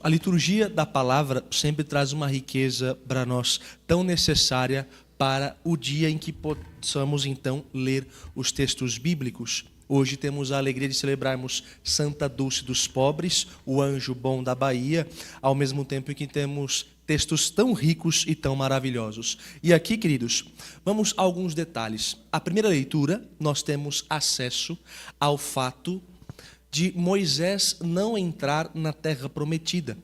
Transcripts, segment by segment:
a liturgia da palavra sempre traz uma riqueza para nós tão necessária para o dia em que possamos então ler os textos bíblicos. Hoje temos a alegria de celebrarmos Santa Dulce dos Pobres, o anjo bom da Bahia, ao mesmo tempo em que temos textos tão ricos e tão maravilhosos. E aqui, queridos, vamos a alguns detalhes. A primeira leitura, nós temos acesso ao fato de Moisés não entrar na terra prometida.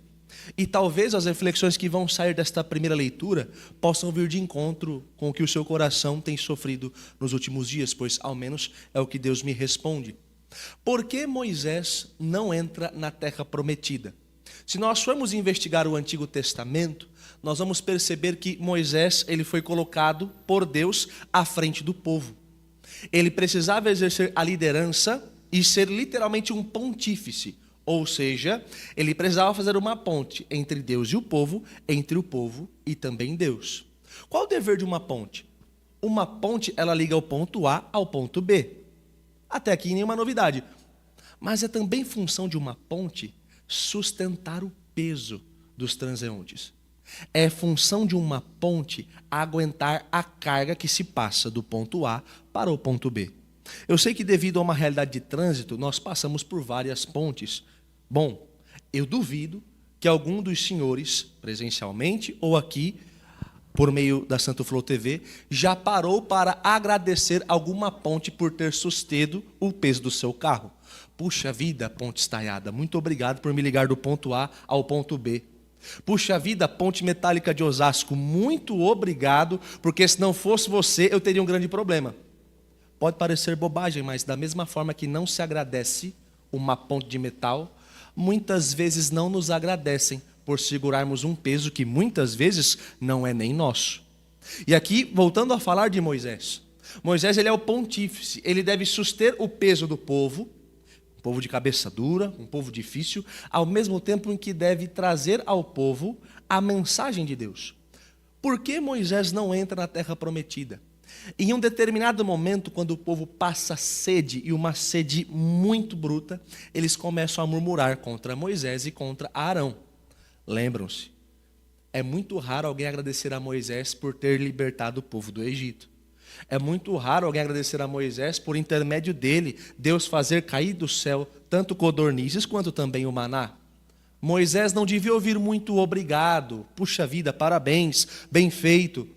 E talvez as reflexões que vão sair desta primeira leitura possam vir de encontro com o que o seu coração tem sofrido nos últimos dias, pois ao menos é o que Deus me responde. Por que Moisés não entra na terra prometida? Se nós formos investigar o Antigo Testamento, nós vamos perceber que Moisés ele foi colocado por Deus à frente do povo. Ele precisava exercer a liderança e ser literalmente um pontífice, ou seja, ele precisava fazer uma ponte entre Deus e o povo, entre o povo e também Deus. Qual o dever de uma ponte? Uma ponte, ela liga o ponto A ao ponto B. Até aqui nenhuma novidade. Mas é também função de uma ponte sustentar o peso dos transeuntes. É função de uma ponte aguentar a carga que se passa do ponto A para o ponto B. Eu sei que devido a uma realidade de trânsito, nós passamos por várias pontes. Bom, eu duvido que algum dos senhores, presencialmente ou aqui, por meio da Santo Flow TV, já parou para agradecer alguma ponte por ter sustentado o peso do seu carro. Puxa vida, ponte estaiada, muito obrigado por me ligar do ponto A ao ponto B. Puxa vida, ponte metálica de Osasco, muito obrigado, porque se não fosse você, eu teria um grande problema. Pode parecer bobagem, mas da mesma forma que não se agradece uma ponte de metal, muitas vezes não nos agradecem por segurarmos um peso que muitas vezes não é nem nosso. E aqui, voltando a falar de Moisés. Moisés ele é o pontífice, ele deve suster o peso do povo, um povo de cabeça dura, um povo difícil, ao mesmo tempo em que deve trazer ao povo a mensagem de Deus. Por que Moisés não entra na terra prometida? Em um determinado momento, quando o povo passa sede, e uma sede muito bruta, eles começam a murmurar contra Moisés e contra Arão. Lembram-se, é muito raro alguém agradecer a Moisés por ter libertado o povo do Egito. É muito raro alguém agradecer a Moisés por intermédio dele, Deus fazer cair do céu tanto codornizes quanto também o maná. Moisés não devia ouvir muito obrigado, puxa vida, parabéns, bem feito.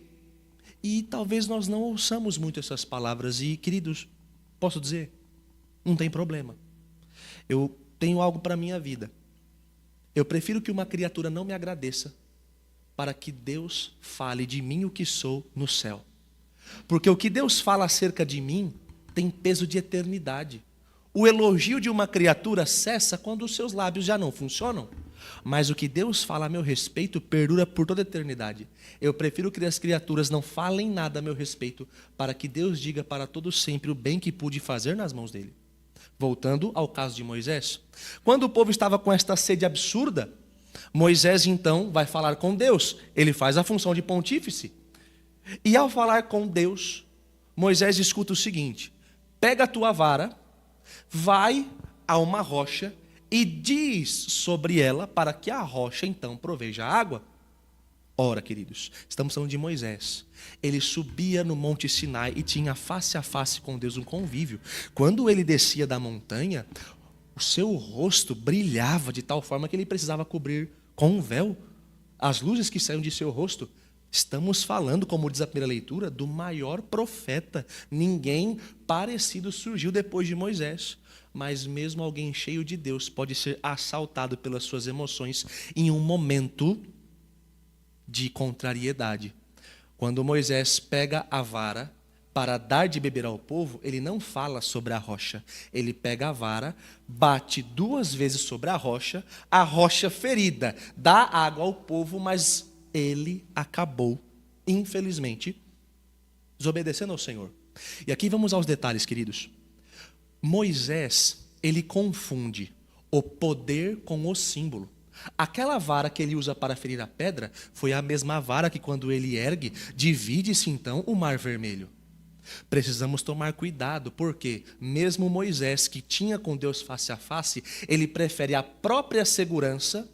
E talvez nós não ouçamos muito essas palavras. E, queridos, posso dizer, não tem problema. Eu tenho algo para a minha vida. Eu prefiro que uma criatura não me agradeça para que Deus fale de mim o que sou no céu. Porque o que Deus fala acerca de mim tem peso de eternidade. O elogio de uma criatura cessa quando os seus lábios já não funcionam. Mas o que Deus fala a meu respeito perdura por toda a eternidade. Eu prefiro que as criaturas não falem nada a meu respeito, para que Deus diga para todo sempre o bem que pude fazer nas mãos dele. Voltando ao caso de Moisés. Quando o povo estava com esta sede absurda, Moisés então vai falar com Deus. Ele faz a função de pontífice. E ao falar com Deus, Moisés escuta o seguinte: pega a tua vara, vai a uma rocha e diz sobre ela para que a rocha então proveja água. Ora, queridos, estamos falando de Moisés. Ele subia no Monte Sinai e tinha face a face com Deus um convívio. Quando ele descia da montanha, o seu rosto brilhava de tal forma que ele precisava cobrir com um véu as luzes que saíam de seu rosto. Estamos falando, como diz a primeira leitura, do maior profeta. Ninguém parecido surgiu depois de Moisés. Mas mesmo alguém cheio de Deus pode ser assaltado pelas suas emoções em um momento de contrariedade. Quando Moisés pega a vara para dar de beber ao povo, ele não fala sobre a rocha. Ele pega a vara, bate 2 vezes sobre a rocha ferida, dá água ao povo, mas ele acabou, infelizmente, desobedecendo ao Senhor. E aqui vamos aos detalhes, queridos. Moisés, ele confunde o poder com o símbolo. Aquela vara que ele usa para ferir a pedra foi a mesma vara que, quando ele ergue, divide-se então o Mar Vermelho. Precisamos tomar cuidado, porque mesmo Moisés, que tinha com Deus face a face, ele prefere a própria segurança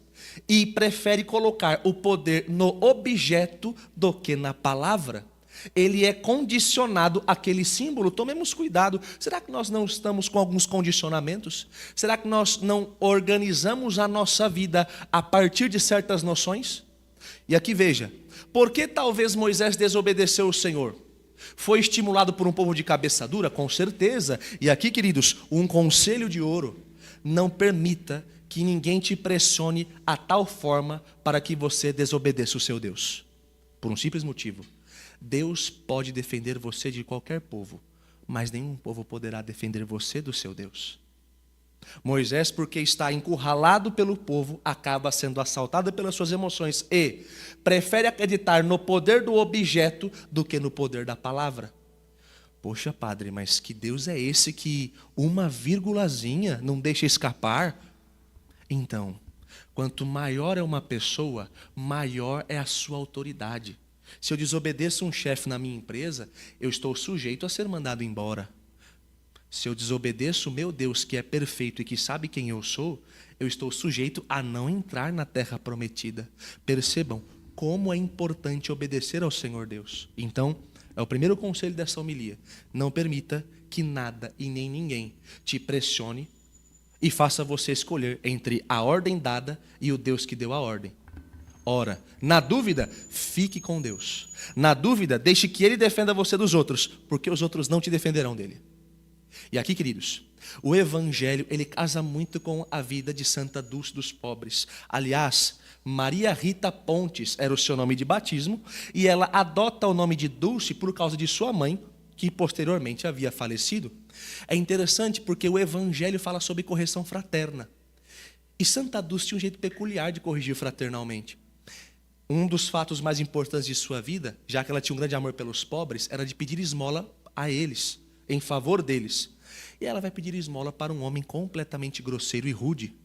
e prefere colocar o poder no objeto do que na palavra, ele é condicionado àquele símbolo. Tomemos cuidado. Será que nós não estamos com alguns condicionamentos? Será que nós não organizamos a nossa vida a partir de certas noções? E aqui veja, por que talvez Moisés desobedeceu o Senhor? Foi estimulado por um povo de cabeça dura? Com certeza. E aqui, queridos, um conselho de ouro: não permita que ninguém te pressione a tal forma para que você desobedeça o seu Deus. Por um simples motivo: Deus pode defender você de qualquer povo, mas nenhum povo poderá defender você do seu Deus. Moisés, porque está encurralado pelo povo, acaba sendo assaltado pelas suas emoções e prefere acreditar no poder do objeto do que no poder da palavra. Poxa, padre, mas que Deus é esse que uma vírgulazinha não deixa escapar? Então, quanto maior é uma pessoa, maior é a sua autoridade. Se eu desobedeço um chefe na minha empresa, eu estou sujeito a ser mandado embora. Se eu desobedeço o meu Deus, que é perfeito e que sabe quem eu sou, eu estou sujeito a não entrar na terra prometida. Percebam como é importante obedecer ao Senhor Deus. Então, é o primeiro conselho dessa homilia: não permita que nada e nem ninguém te pressione e faça você escolher entre a ordem dada e o Deus que deu a ordem. Ora, na dúvida, fique com Deus. Na dúvida, deixe que Ele defenda você dos outros, porque os outros não te defenderão dele. E aqui, queridos, o Evangelho, ele casa muito com a vida de Santa Dulce dos Pobres. Aliás, Maria Rita Pontes era o seu nome de batismo, e ela adota o nome de Dulce por causa de sua mãe, que posteriormente havia falecido. É interessante porque o Evangelho fala sobre correção fraterna. E Santa Dulce tinha um jeito peculiar de corrigir fraternalmente. Um dos fatos mais importantes de sua vida, já que ela tinha um grande amor pelos pobres, era de pedir esmola a eles, em favor deles. E ela vai pedir esmola para um homem completamente grosseiro e rude.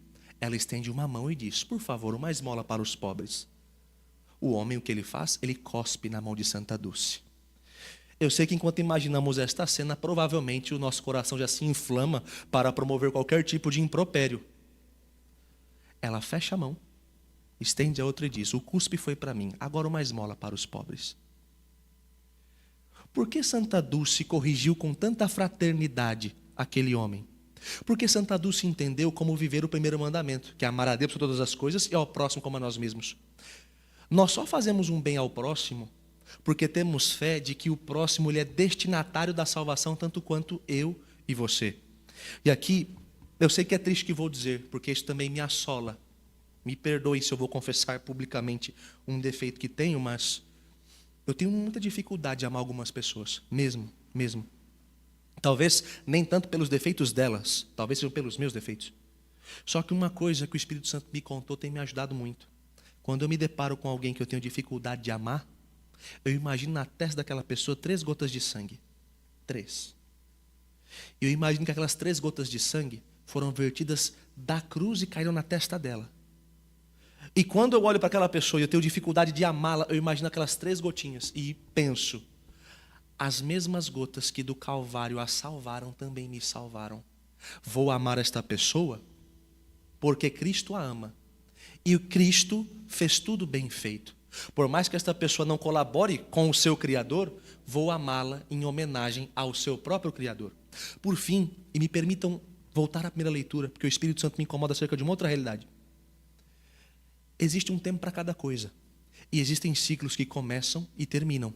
Ela estende uma mão e diz: por favor, uma esmola para os pobres. O homem, o que ele faz? Ele cospe na mão de Santa Dulce. Eu sei que enquanto imaginamos esta cena, provavelmente o nosso coração já se inflama para promover qualquer tipo de impropério. Ela fecha a mão, estende a outra e diz: o cuspe foi para mim, agora uma esmola para os pobres. Por que Santa Dulce corrigiu com tanta fraternidade aquele homem? Porque Santa Dulce entendeu como viver o primeiro mandamento, que é amar a Deus por todas as coisas e ao próximo como a nós mesmos. Nós só fazemos um bem ao próximo porque temos fé de que o próximo ele é destinatário da salvação tanto quanto eu e você. E aqui, eu sei que é triste que vou dizer, porque isso também me assola. Me perdoe se eu vou confessar publicamente um defeito que tenho, mas eu tenho muita dificuldade de amar algumas pessoas, mesmo. Talvez nem tanto pelos defeitos delas, talvez sejam pelos meus defeitos. Só que uma coisa que o Espírito Santo me contou tem me ajudado muito. Quando eu me deparo com alguém que eu tenho dificuldade de amar, eu imagino na testa daquela pessoa 3 gotas de sangue. 3. E eu imagino que aquelas 3 gotas de sangue foram vertidas da cruz e caíram na testa dela. E quando eu olho para aquela pessoa e eu tenho dificuldade de amá-la, eu imagino aquelas 3 gotinhas e penso: as mesmas gotas que do Calvário a salvaram também me salvaram. Vou amar esta pessoa porque Cristo a ama. E o Cristo fez tudo bem feito. Por mais que esta pessoa não colabore com o seu Criador, vou amá-la em homenagem ao seu próprio Criador. Por fim, e me permitam voltar à primeira leitura, porque o Espírito Santo me incomoda acerca de uma outra realidade. Existe um tempo para cada coisa. E existem ciclos que começam e terminam.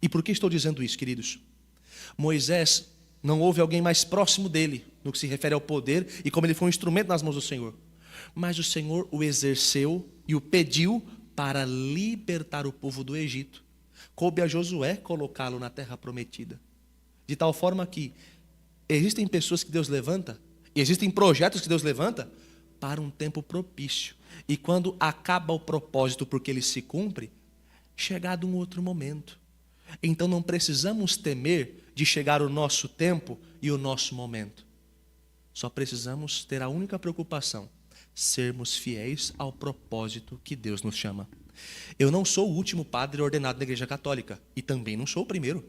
E por que estou dizendo isso, queridos? Moisés não houve alguém mais próximo dele, no que se refere ao poder, e como ele foi um instrumento nas mãos do Senhor. Mas o Senhor o exerceu e o pediu para libertar o povo do Egito. Coube a Josué colocá-lo na terra prometida. De tal forma que existem pessoas que Deus levanta, e existem projetos que Deus levanta, para um tempo propício. E quando acaba o propósito porque ele se cumpre, chegado um outro momento. Então não precisamos temer de chegar o nosso tempo e o nosso momento. Só precisamos ter a única preocupação: sermos fiéis ao propósito que Deus nos chama. Eu não sou o último padre ordenado na Igreja Católica, e também não sou o primeiro.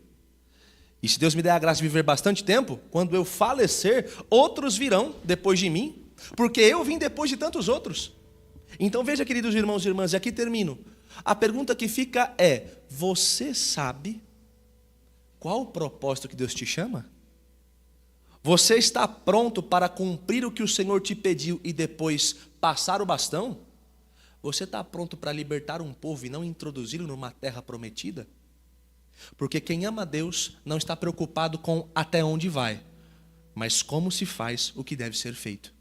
E se Deus me der a graça de viver bastante tempo, quando eu falecer, outros virão depois de mim, porque eu vim depois de tantos outros. Então veja, queridos irmãos e irmãs, e aqui termino. A pergunta que fica é: você sabe qual o propósito que Deus te chama? Você está pronto para cumprir o que o Senhor te pediu e depois passar o bastão? Você está pronto para libertar um povo e não introduzi-lo numa terra prometida? Porque quem ama Deus não está preocupado com até onde vai, mas como se faz o que deve ser feito.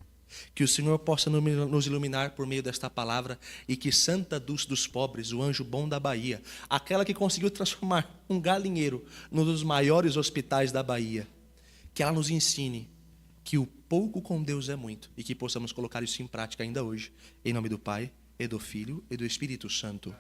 Que o Senhor possa nos iluminar por meio desta palavra e que Santa Dulce dos Pobres, o anjo bom da Bahia, aquela que conseguiu transformar um galinheiro num dos maiores hospitais da Bahia, que ela nos ensine que o pouco com Deus é muito e que possamos colocar isso em prática ainda hoje. Em nome do Pai, e do Filho e do Espírito Santo.